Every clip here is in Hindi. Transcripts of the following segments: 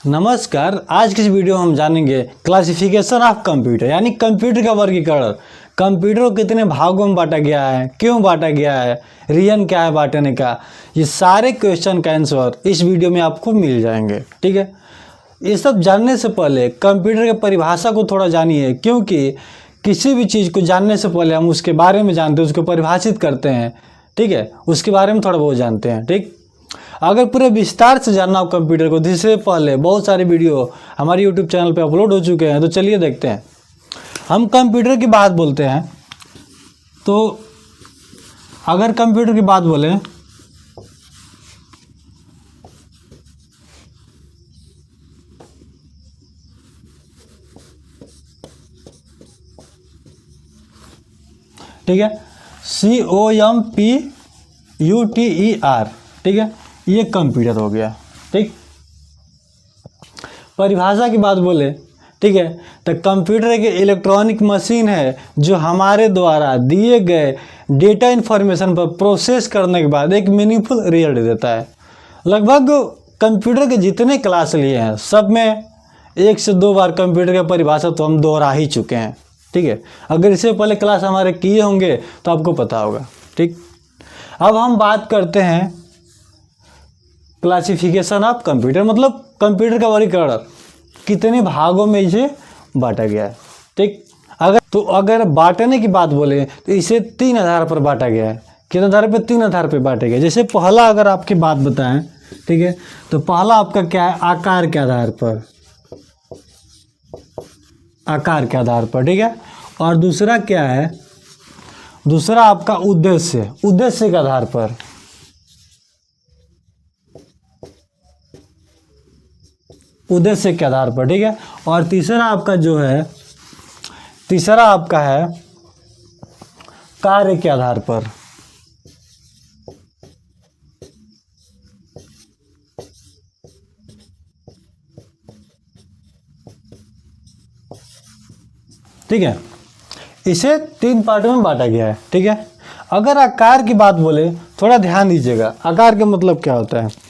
नमस्कार। आज की इस वीडियो में हम जानेंगे क्लासिफिकेशन ऑफ कंप्यूटर यानी कंप्यूटर का वर्गीकरण। कंप्यूटर को कितने भागों में बांटा गया है, क्यों बांटा गया है, रीजन क्या है बांटने का, ये सारे क्वेश्चन का आंसर इस वीडियो में आपको मिल जाएंगे। ठीक है, ये सब जानने से पहले कंप्यूटर की परिभाषा को थोड़ा जानिए, क्योंकि किसी भी चीज़ को जानने से पहले हम उसके बारे में जानते हैं, उसको परिभाषित करते हैं। ठीक है, उसके बारे में थोड़ा बहुत जानते हैं। ठीक, अगर पूरे विस्तार से जानना हो कंप्यूटर को, जिससे पहले बहुत सारे वीडियो हमारे यूट्यूब चैनल पे अपलोड हो चुके हैं, तो चलिए देखते हैं। हम कंप्यूटर की बात बोलते हैं तो अगर कंप्यूटर की बात बोलें ठीक है, COMPUTER, ठीक है, ये कंप्यूटर हो गया। ठीक, परिभाषा की बात बोले, ठीक है, तो कंप्यूटर एक इलेक्ट्रॉनिक मशीन है जो हमारे द्वारा दिए गए डेटा इन्फॉर्मेशन पर प्रोसेस करने के बाद एक मीनिंगफुल रिजल्ट देता है। लगभग कंप्यूटर के जितने क्लास लिए हैं सब में 1 से 2 बार कंप्यूटर की परिभाषा तो हम दोहरा ही चुके हैं। ठीक है, अगर इससे पहले क्लास हमारे किए होंगे तो आपको पता होगा। ठीक, अब हम बात करते हैं क्लासिफिकेशन ऑफ कंप्यूटर, मतलब कंप्यूटर का वर्गीकरण कितने भागों में इसे बांटा गया है। ठीक, अगर बांटने की बात बोले तो इसे 3 आधार पर बांटा गया है। किस आधार पर? 3 आधार पर बांटे गए। जैसे पहला अगर आपकी बात बताएं, ठीक है, तो पहला आपका क्या है? आकार के आधार पर, आकार के आधार पर। ठीक है, और दूसरा क्या है? दूसरा आपका उद्देश्य, उद्देश्य के आधार पर। उद्देश्य के आधार पर, ठीक है, और तीसरा आपका जो है, तीसरा आपका है कार्य के आधार पर। ठीक है, इसे 3 पार्ट में बांटा गया है। ठीक है, अगर आकार की बात बोले, थोड़ा ध्यान दीजिएगा, आकार का मतलब क्या होता है।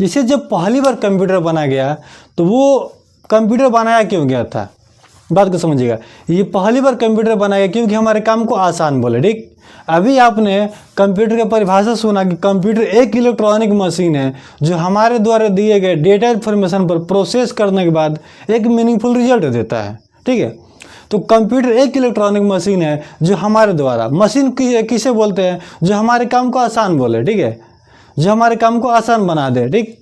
जैसे जब पहली बार कंप्यूटर बना गया तो वो कंप्यूटर बनाया क्यों गया था, बात को समझिएगा। ये पहली बार कंप्यूटर बनाया क्योंकि हमारे काम को आसान बोले। ठीक, अभी आपने कंप्यूटर की परिभाषा सुना कि कंप्यूटर एक इलेक्ट्रॉनिक मशीन है जो हमारे द्वारा दिए गए डेटा इन्फॉर्मेशन पर प्रोसेस करने के बाद एक मीनिंगफुल रिजल्ट देता है। ठीक है, तो कंप्यूटर एक इलेक्ट्रॉनिक मशीन है जो हमारे द्वारा, मशीन किसे बोलते हैं? जो हमारे काम को आसान बोले। ठीक है, जो हमारे काम को आसान बना दे। ठीक,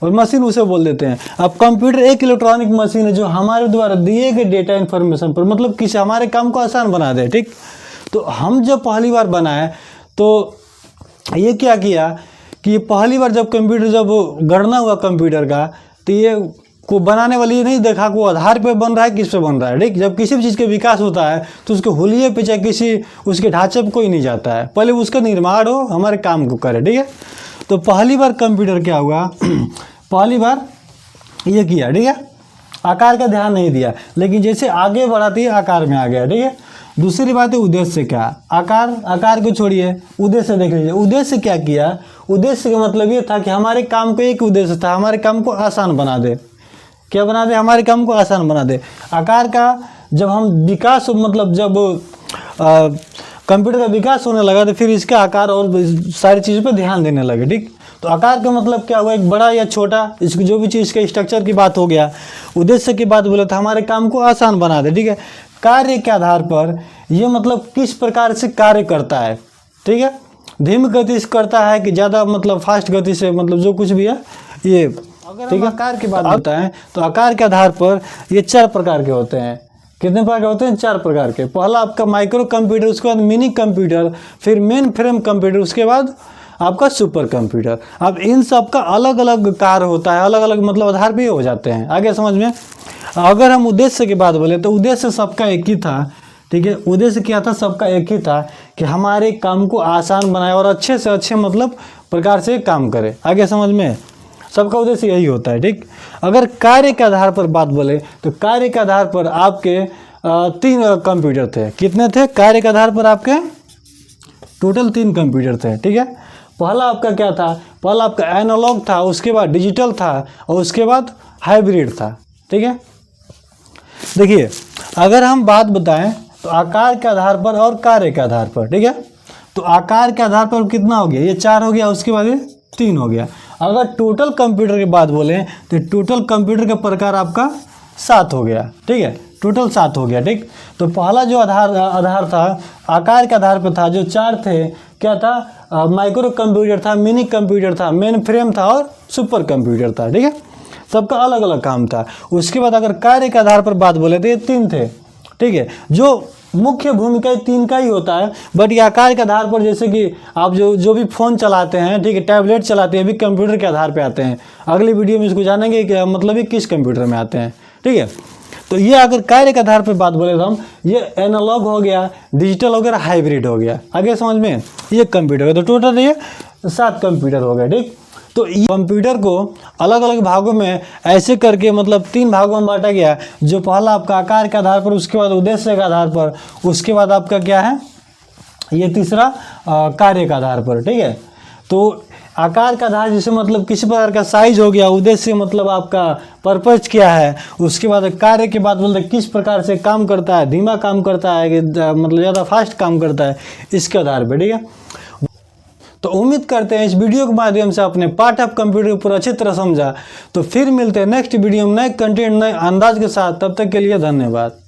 और मशीन उसे बोल देते हैं। अब कंप्यूटर एक इलेक्ट्रॉनिक मशीन है जो हमारे द्वारा दिए गए डेटा इन्फॉर्मेशन पर, मतलब किसी हमारे काम को आसान बना दे। ठीक, तो हम जब पहली बार बनाए तो ये क्या किया कि पहली बार जब कंप्यूटर जब गढ़ना हुआ कंप्यूटर का, तो ये को बनाने वाली नहीं देखा को आधार पे बन रहा है, किस पे बन रहा है। ठीक, जब किसी भी चीज़ का विकास होता है तो उसके हुलिये पे चाहे किसी उसके ढांचे पे कोई नहीं जाता है, पहले उसका निर्माण हो, हमारे काम को करे। ठीक है, तो पहली बार कंप्यूटर क्या हुआ पहली बार ये किया, ठीक है, आकार का ध्यान नहीं दिया, लेकिन जैसे आगे बढ़ाती है आकार में आ गया। ठीक है, दूसरी बात है उद्देश्य क्या, आकार को छोड़िए, उद्देश्य देख लीजिए। उद्देश्य क्या किया? उद्देश्य का मतलब ये था कि हमारे काम को एक उद्देश्य था, हमारे काम को आसान बना दे। क्या बना दे? हमारे काम को आसान बना दे। आकार का जब हम विकास, मतलब जब कंप्यूटर का विकास होने लगा तो फिर इसका आकार और सारी चीज़ों पर ध्यान देने लगे। ठीक, तो आकार का मतलब क्या हुआ? एक बड़ा या छोटा, इसकी जो भी चीज़ के स्ट्रक्चर की बात हो गया। उद्देश्य की बात बोले तो हमारे काम को आसान बना दे। ठीक है, कार्य के आधार पर, ये मतलब किस प्रकार से कार्य करता है। ठीक है, धीमी गति से करता है कि ज़्यादा, मतलब फास्ट गति से, मतलब जो कुछ भी है ये। अगर हम आकार की बात बताएं तो आकार के आधार पर ये 4 प्रकार के होते हैं। कितने प्रकार के होते हैं? 4 प्रकार के। पहला आपका माइक्रो कंप्यूटर, उसके बाद मिनी कंप्यूटर, फिर मेन फ्रेम कंप्यूटर, उसके बाद आपका सुपर कंप्यूटर। अब इन सब का अलग अलग कार्य होता है, अलग अलग मतलब आधार भी हो जाते हैं। आगे समझ में। अगर हम उद्देश्य की बात बोले तो उद्देश्य सबका एक ही था। ठीक है, उद्देश्य क्या था? सबका एक ही था कि हमारे काम को आसान बनाए और अच्छे से अच्छे मतलब प्रकार से काम करे। आगे समझ में, सबका उद्देश्य यही होता है। ठीक, अगर कार्य के आधार पर बात बोले तो कार्य के आधार पर आपके 3 कंप्यूटर थे। कितने थे? कार्य के आधार पर आपके टोटल 3 कंप्यूटर थे। ठीक है, पहला आपका क्या था? पहला आपका एनालॉग था, उसके बाद डिजिटल था और उसके बाद हाइब्रिड था। ठीक है, देखिए अगर हम बात बताएं तो आकार के आधार पर और कार्य के आधार पर, ठीक है, तो आकार के आधार पर कितना हो गया, ये 4 हो गया, उसके बाद ये 3 हो गया। अगर टोटल कंप्यूटर की बात बोलें तो टोटल कंप्यूटर का प्रकार आपका 7 हो गया। ठीक है, टोटल 7 हो गया। ठीक, तो पहला जो आधार था आकार के आधार पर था, जो 4 थे, क्या था, माइक्रो कंप्यूटर था, मिनी कंप्यूटर था, मेन फ्रेम था और सुपर कंप्यूटर था। ठीक है, सबका अलग अलग काम था। उसके बाद अगर कार्य के आधार पर बात बोले तो ये 3 थे। ठीक है, जो मुख्य भूमिका 3 का ही होता है, बट ये आकार के आधार पर, जैसे कि आप जो भी फ़ोन चलाते हैं, ठीक है, टैबलेट चलाते हैं, भी कंप्यूटर के आधार पे आते हैं। अगली वीडियो में इसको जानेंगे कि मतलब ये किस कंप्यूटर में आते हैं। ठीक है, तो ये अगर कार्य के आधार पर बात बोले तो हम ये एनालॉग हो गया, डिजिटल हो गया, हाइब्रिड हो गया। आगे समझ में, ये कंप्यूटर, तो टोटल ये 7 कंप्यूटर हो गए। ठीक, तो कंप्यूटर को अलग अलग भागों में ऐसे करके मतलब 3 भागों में बांटा गया। जो पहला आपका आकार के आधार पर, उसके बाद उद्देश्य के आधार पर, उसके बाद आपका क्या है, ये तीसरा कार्य के आधार पर। ठीक है, तो आकार का आधार जैसे मतलब किसी प्रकार का साइज हो गया, उद्देश्य मतलब आपका पर्पज क्या है, उसके बाद कार्य की बात बोलते किस प्रकार से काम करता है, धीमा काम करता है कि मतलब ज़्यादा फास्ट काम करता है, इसके आधार पर। ठीक है, तो उम्मीद करते हैं इस वीडियो के माध्यम से आपने पार्ट ऑफ कंप्यूटर को पूरा अच्छी तरह समझा। तो फिर मिलते हैं नेक्स्ट वीडियो में नए कंटेंट, नए अंदाज के साथ। तब तक के लिए धन्यवाद।